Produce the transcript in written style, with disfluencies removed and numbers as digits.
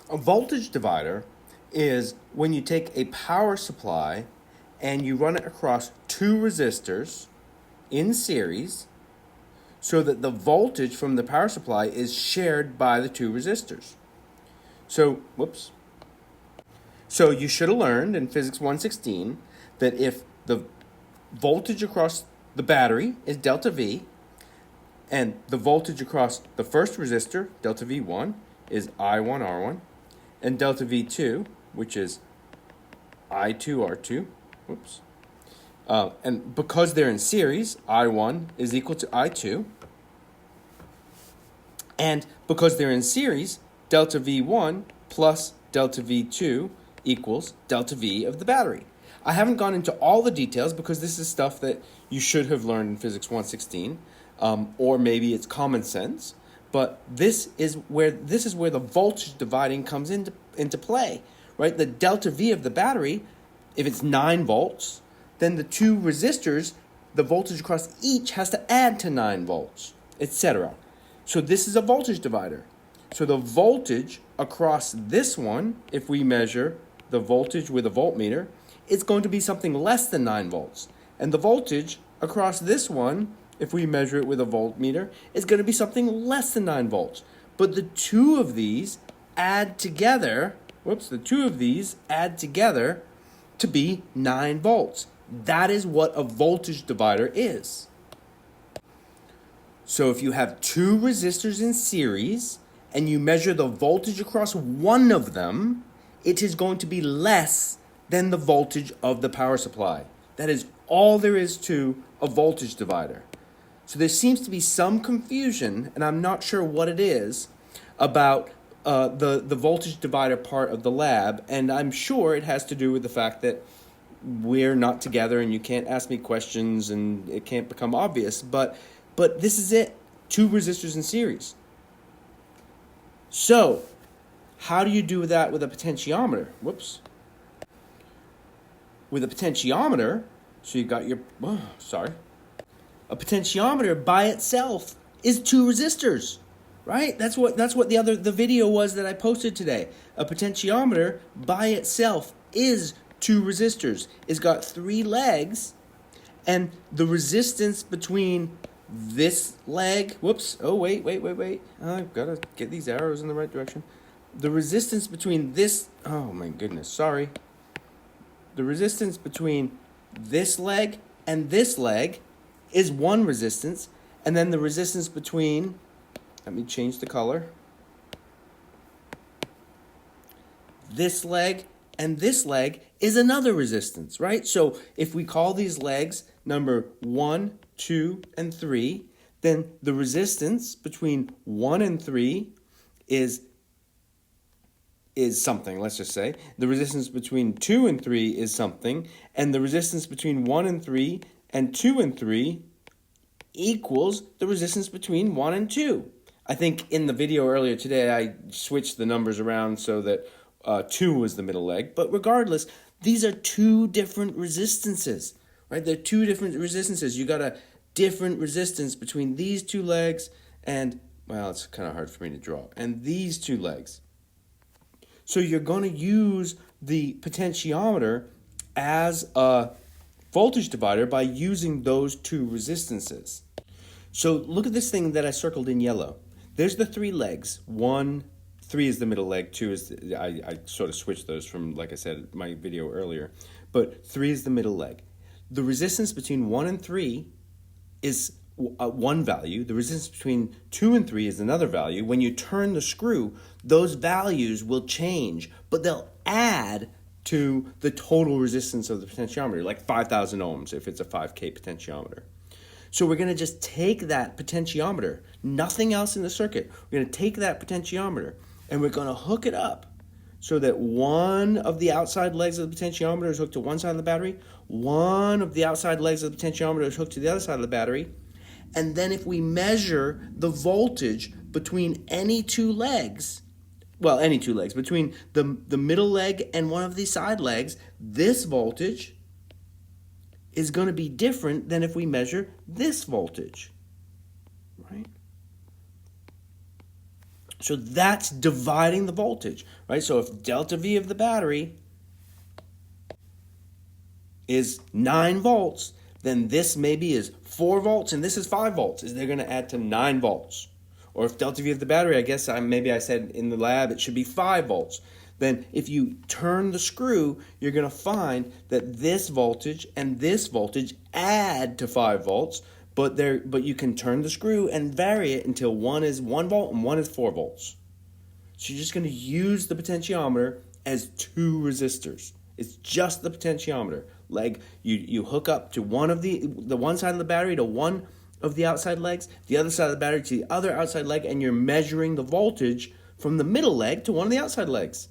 A voltage divider is when you take a power supply and you run it across two resistors in series so that the voltage from the power supply is shared by the two resistors. So you should have learned in Physics 116 that if the voltage across the battery is delta V and the voltage across the first resistor, delta V1, is I1R1, and delta V2, which is I2R2, and because they're in series, I1 is equal to I2, and because they're in series, delta V1 plus delta V2 equals delta V of the battery. I haven't gone into all the details because this is stuff that you should have learned in Physics 116, or maybe it's common sense. But this is where the voltage dividing comes into play, right? The delta V of the battery, if it's 9 volts, then the two resistors, the voltage across each has to add to 9 volts, etc. So this is a voltage divider. So the voltage across this one, if we measure the voltage with a voltmeter, it's going to be something less than 9 volts. And the voltage across this one, if we measure it with a voltmeter, is going to be something less than 9 volts. But the two of these add together, to be 9 volts. That is what a voltage divider is. So if you have two resistors in series and you measure the voltage across one of them, it is going to be less than the voltage of the power supply. That is all there is to a voltage divider. So there seems to be some confusion, and I'm not sure what it is, about the voltage divider part of the lab, and I'm sure it has to do with the fact that we're not together and you can't ask me questions and it can't become obvious, but this is it. Two resistors in series. So, how do you do that with a potentiometer? With a potentiometer, so you got your, a potentiometer by itself is two resistors, right? That's what the video was that I posted today. A potentiometer by itself is two resistors. It's got 3 legs, and the resistance between this leg, I've got to get these arrows in the right direction. The resistance between this, the resistance between this leg and this leg is one resistance, and then the resistance between, let me change the color, this leg and this leg is another resistance, right? So if we call these legs number 1, 2, and 3, then the resistance between 1 and 3 is something, let's just say. The resistance between 2 and 3 is something, and the resistance between 1 and 3 and 2 and 3 equals the resistance between 1 and 2. I think in the video earlier today, I switched the numbers around so that 2 was the middle leg. But regardless, these are two different resistances, right? They're two different resistances. You got a different resistance between these two legs and, well, it's kind of hard for me to draw, and these two legs. So you're going to use the potentiometer as a voltage divider by using those two resistances. So look at this thing that I circled in yellow. There's the 3 legs. 3 is the middle leg, 2 is, I sort of switched those from, like I said, my video earlier. But 3 is the middle leg. The resistance between 1 and 3 is one value. The resistance between 2 and 3 is another value. When you turn the screw, those values will change, but they'll add to the total resistance of the potentiometer, like 5,000 ohms if it's a 5K potentiometer. So we're going to just take that potentiometer, nothing else in the circuit. We're going to take that potentiometer and we're going to hook it up so that one of the outside legs of the potentiometer is hooked to one side of the battery, one of the outside legs of the potentiometer is hooked to the other side of the battery, and then if we measure the voltage between any two legs, between the middle leg and one of the side legs, this voltage is going to be different than if we measure this voltage, right? So that's dividing the voltage, right? So if delta V of the battery is 9 volts, then this maybe is 4 volts and this is 5 volts. Is they're going to add to 9 volts. Or if delta V of the battery, I guess maybe I said in the lab it should be 5 volts. Then if you turn the screw, you're going to find that this voltage and this voltage add to 5 volts, but you can turn the screw and vary it until one is 1 volt and one is 4 volts. So you're just going to use the potentiometer as 2 resistors. It's just the potentiometer. Leg, you hook up to one of the one side of the battery to one of the outside legs, the other side of the battery to the other outside leg, and you're measuring the voltage from the middle leg to one of the outside legs.